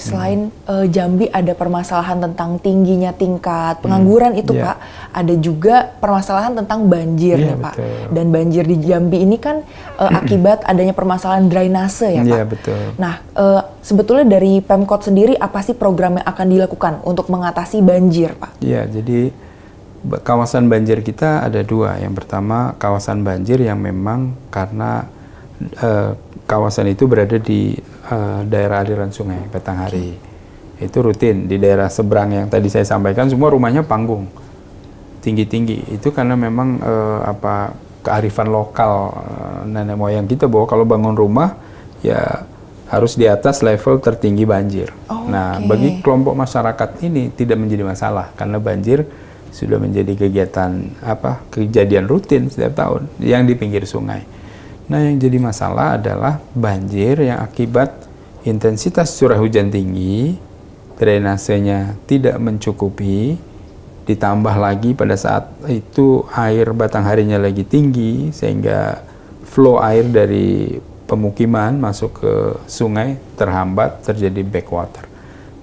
Selain Jambi ada permasalahan tentang tingginya tingkat pengangguran itu Pak, ada juga permasalahan tentang banjir nih Pak. Betul. Dan banjir di Jambi ini kan akibat adanya permasalahan drainase ya Pak. Betul. Nah, sebetulnya dari Pemkot sendiri apa sih program yang akan dilakukan untuk mengatasi banjir Pak? Jadi kawasan banjir kita ada dua. Yang pertama kawasan banjir yang memang karena kawasan itu berada di daerah aliran sungai Batanghari. Itu rutin di daerah seberang yang tadi saya sampaikan, semua rumahnya panggung tinggi-tinggi. Itu karena memang kearifan lokal nenek moyang kita bahwa kalau bangun rumah ya harus di atas level tertinggi banjir. Nah, bagi kelompok masyarakat ini tidak menjadi masalah karena banjir sudah menjadi kejadian rutin setiap tahun yang di pinggir sungai. Nah, yang jadi masalah adalah banjir yang akibat intensitas curah hujan tinggi, drainasenya tidak mencukupi, ditambah lagi pada saat itu air Batangharinya lagi tinggi, sehingga flow air dari pemukiman masuk ke sungai terhambat, terjadi backwater.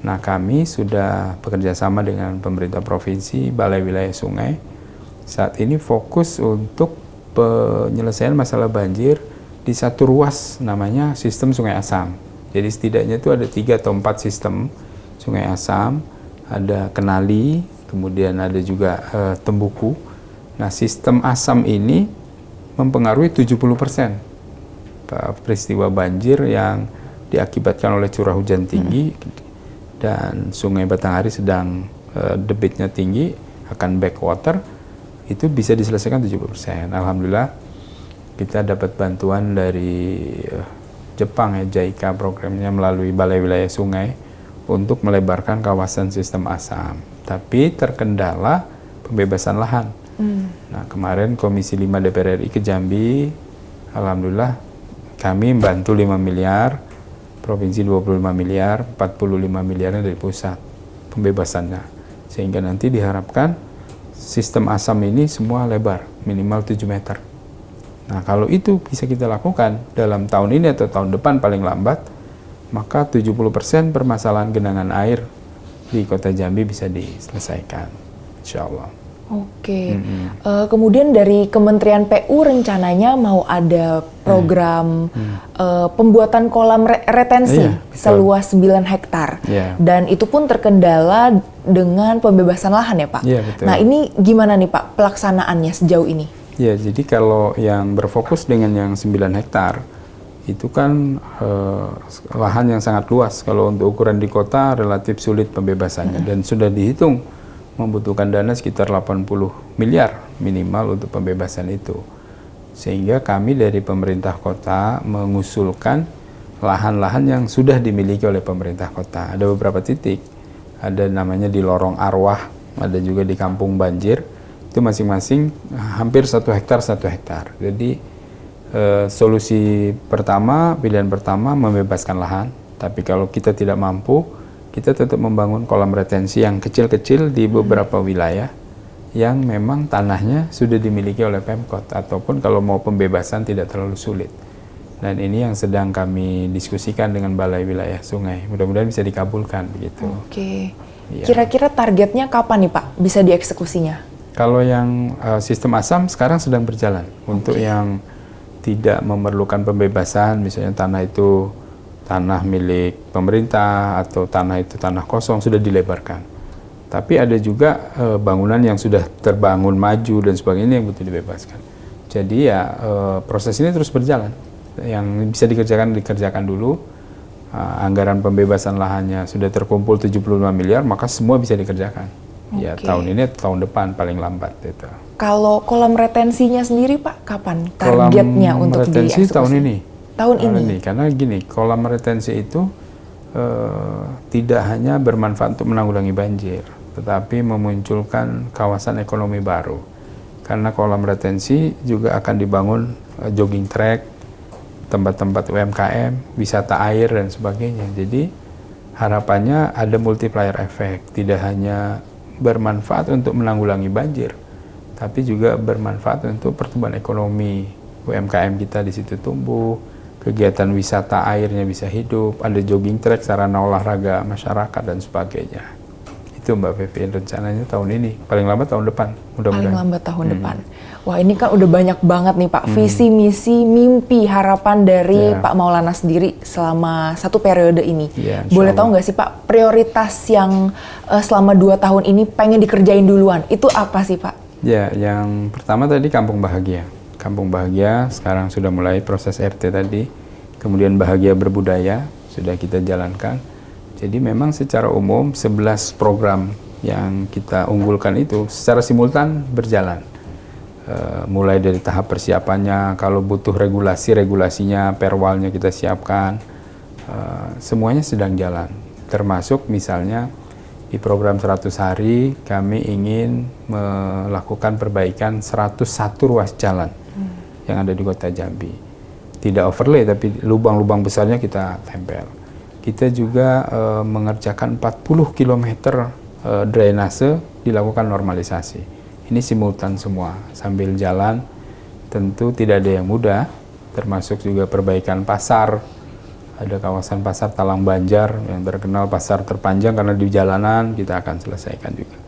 Nah, kami sudah bekerja sama dengan pemerintah provinsi, Balai Wilayah Sungai, saat ini fokus untuk penyelesaian masalah banjir di satu ruas namanya sistem Sungai Asam. Jadi setidaknya itu ada 3 atau 4 sistem Sungai Asam, ada Kenali, kemudian ada juga Tembuku. Nah, sistem Asam ini mempengaruhi 70% peristiwa banjir yang diakibatkan oleh curah hujan tinggi dan Sungai Batanghari sedang debitnya tinggi, akan backwater, itu bisa diselesaikan 70%. Alhamdulillah kita dapat bantuan dari Jepang ya, JICA programnya melalui Balai Wilayah Sungai untuk melebarkan kawasan sistem Asam. Tapi terkendala pembebasan lahan. Nah, kemarin Komisi 5 DPR RI ke Jambi, alhamdulillah kami membantu 5 miliar, provinsi 25 miliar, 45 miliarnya dari pusat pembebasannya. Sehingga nanti diharapkan sistem Asam ini semua lebar, minimal 7 meter. Nah, kalau itu bisa kita lakukan dalam tahun ini atau tahun depan paling lambat, maka 70% permasalahan genangan air di Kota Jambi bisa diselesaikan, insya Allah. Oke. Kemudian dari Kementerian PU rencananya mau ada program pembuatan kolam retensi seluas 9 hektar. Dan itu pun terkendala dengan pembebasan lahan ya Pak? Iya, betul. Nah, ini gimana nih Pak pelaksanaannya sejauh ini? Ya, jadi kalau yang berfokus dengan yang 9 hektar, itu kan lahan yang sangat luas. Kalau untuk ukuran di kota relatif sulit pembebasannya. Dan sudah dihitung membutuhkan dana sekitar 80 miliar minimal untuk pembebasan itu. Sehingga kami dari pemerintah kota mengusulkan lahan-lahan yang sudah dimiliki oleh pemerintah kota. Ada beberapa titik, ada namanya di Lorong Arwah, ada juga di Kampung Banjir, itu masing-masing hampir 1 hektar 1 hektar. Jadi solusi pertama, pilihan pertama membebaskan lahan, tapi kalau kita tidak mampu, kita tetap membangun kolam retensi yang kecil-kecil di beberapa wilayah yang memang tanahnya sudah dimiliki oleh Pemkot, ataupun kalau mau pembebasan tidak terlalu sulit. Dan ini yang sedang kami diskusikan dengan Balai Wilayah Sungai. Mudah-mudahan bisa dikabulkan begitu. Oke. Ya. Kira-kira targetnya kapan nih Pak bisa dieksekusinya? Kalau yang sistem Asam sekarang sedang berjalan. Untuk yang tidak memerlukan pembebasan, misalnya tanah itu tanah milik pemerintah atau tanah itu tanah kosong, sudah dilebarkan. Tapi ada juga bangunan yang sudah terbangun maju dan sebagainya yang butuh dibebaskan. Jadi ya proses ini terus berjalan. Yang bisa dikerjakan dulu. Anggaran pembebasan lahannya sudah terkumpul 75 miliar, maka semua bisa dikerjakan. Ya tahun ini atau tahun depan paling lambat itu. Kalau kolam retensinya sendiri Pak, kapan targetnya untuk dieksekusi? Kolam retensi tahun ini. Tahun ini? Karena gini, kolam retensi itu tidak hanya bermanfaat untuk menanggulangi banjir, tetapi memunculkan kawasan ekonomi baru. Karena kolam retensi juga akan dibangun jogging track, tempat-tempat UMKM, wisata air dan sebagainya. Jadi harapannya ada multiplier effect, tidak hanya bermanfaat untuk menanggulangi banjir, tapi juga bermanfaat untuk pertumbuhan ekonomi. UMKM kita di situ tumbuh, kegiatan wisata airnya bisa hidup, ada jogging track, sarana olahraga masyarakat dan sebagainya. Itu Mbak Vivian rencananya tahun ini, paling lambat tahun depan, mudah-mudahan. Paling lambat tahun depan. Wah, ini kan udah banyak banget nih Pak, visi, misi, mimpi, harapan dari Pak Maulana sendiri selama 1 periode ini. Boleh tahu nggak sih Pak, prioritas yang selama 2 tahun ini pengen dikerjain duluan, itu apa sih Pak? Ya, yang pertama tadi Kampung Bahagia. Kampung Bahagia sekarang sudah mulai proses RT tadi, kemudian Bahagia Berbudaya sudah kita jalankan. Jadi memang secara umum 11 program yang kita unggulkan itu secara simultan berjalan. Mulai dari tahap persiapannya, kalau butuh regulasinya, perwalnya kita siapkan, semuanya sedang jalan. Termasuk misalnya di program 100 hari kami ingin melakukan perbaikan 101 ruas jalan yang ada di Kota Jambi. Tidak overlay, tapi lubang-lubang besarnya kita tempel. Kita juga mengerjakan 40 km drainase, dilakukan normalisasi. Ini simultan semua, sambil jalan. Tentu tidak ada yang mudah, termasuk juga perbaikan pasar. Ada kawasan pasar Talang Banjar yang terkenal pasar terpanjang karena di jalanan, kita akan selesaikan juga.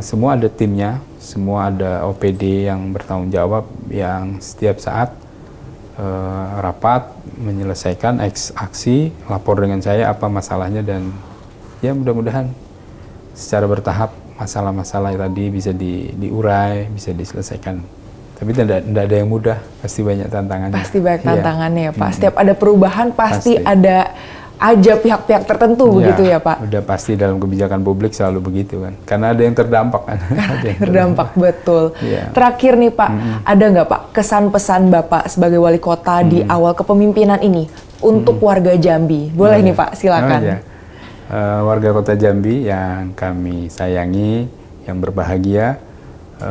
semua ada timnya, semua ada OPD yang bertanggung jawab, yang setiap saat rapat menyelesaikan aksi, lapor dengan saya apa masalahnya, dan ya mudah-mudahan secara bertahap masalah-masalah tadi bisa diurai, bisa diselesaikan. Tapi tidak ada yang mudah, pasti banyak tantangannya. Pasti banyak tantangannya ya Pak. Setiap ada perubahan pasti ada aja pihak-pihak tertentu begitu ya Pak? Udah pasti dalam kebijakan publik selalu begitu kan. Karena ada yang terdampak kan. Karena yang terdampak, betul. Terakhir nih Pak, ada nggak Pak kesan pesan Bapak sebagai wali kota di awal kepemimpinan ini untuk warga Jambi? Boleh nih Pak, silakan. Warga kota Jambi yang kami sayangi, yang berbahagia,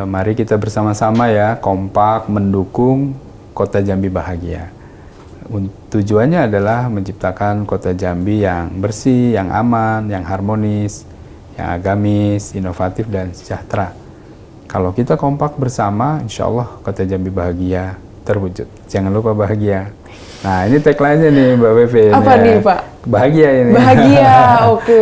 mari kita bersama-sama ya kompak mendukung kota Jambi bahagia. Tujuannya adalah menciptakan kota Jambi yang bersih, yang aman, yang harmonis, yang agamis, inovatif, dan sejahtera. Kalau kita kompak bersama, insya Allah kota Jambi bahagia terwujud. Jangan lupa bahagia. Nah, ini tagline-nya nih Mbak Pepe. Apa nih Pak? Bahagia ini. Bahagia, oke.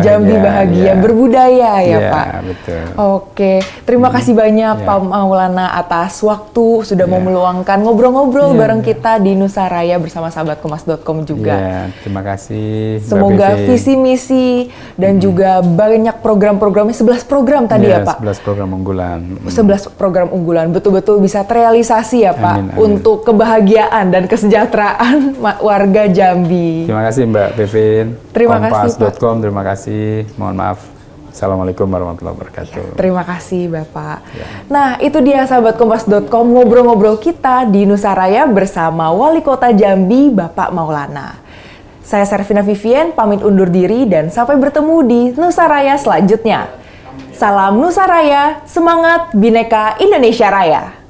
Jambi bahagia, berbudaya ya Pak. Betul. Oke, terima kasih banyak Pak Maulana atas waktu sudah mau meluangkan ngobrol-ngobrol bareng kita di Nusaraya bersama sahabatkompas.com juga. Terima kasih. Semoga visi misi dan juga banyak program-programnya, 11 program tadi ya Pak. 11 program unggulan. 11 program unggulan betul-betul bisa terrealisasi ya Pak, amin. untuk kebahagiaan dan kesejahteraan warga Jambi. Terima kasih Mbak Pevin. Terima kasih Pak. Kompas.com, terima kasih. Mohon maaf. Assalamualaikum warahmatullahi wabarakatuh. Terima kasih Bapak. Nah, itu dia sahabat kompas.com ngobrol-ngobrol kita di Nusaraya bersama Wali Kota Jambi Bapak Maulana. Saya Servina Vivien pamit undur diri dan sampai bertemu di Nusaraya selanjutnya. Salam Nusaraya, semangat Bhinneka Indonesia Raya.